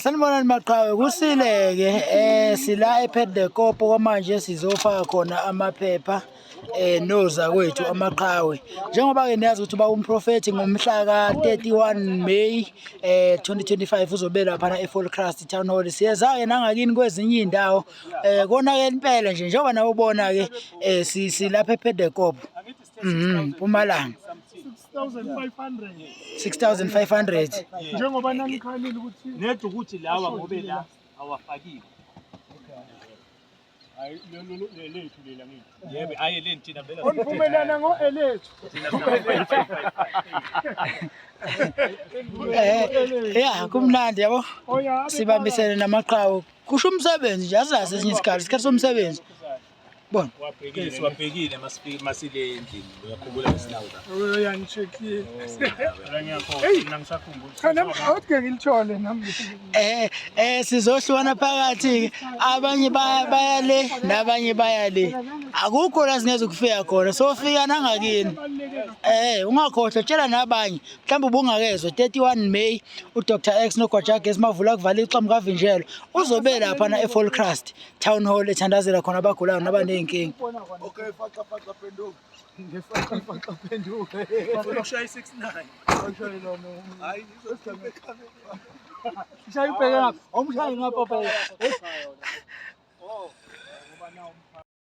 Sanibonani maqhawe kusile sila ePedekopo kwamanje sizofaka khona amaphepha noza kwethu amaqhawe njengoba ke niyazi ukuthi uba umprofeti ngomhla ka 31 May 2025 uzobe lapha eFallcrust Town Hall. Siyeza ke nangakini kwezinye indawo kona ke impela nje njengoba nawe ubona ke silapha ePedekopo Mpumalanga 6500 njengoba nanikhalile ukuthi nedwa ukuthi lawa ngobe la awafakiwe. hayi lethu lela ngithi Yebo aye le ntina vela oniphumelana ngo-elethu ya kumnandi yabo sibambisene namaqhawe kusho umsebenzi nje asazi esinye isikhathi somsebenzi bona wabhekile masile endlini uyakhumbula ngesilawula uyangicheckile la ngiyakho mina ngisakhumbula khana awuthi ngilithole nami sizohlukana phakathi abanye baya le nabanye baya le akukho la singeze kufika khona sofika nangakini ungakhohlwa tshela nabanye mhlawumbe ubungakezwe 31 May uDr X noGwajagesi Mavula kuvala iqhamu kavinjelo uzobe lapha na eFallcrust Town Hall ethandazela khona abagulayo nabanenkinga. okay faqa penduka ngefaqa penduka ushaya 69 ushayela no hayi ngizosithemba ekamera Ushaya ibheke ngapha awumshayi ngapha phela oh ngoba nawo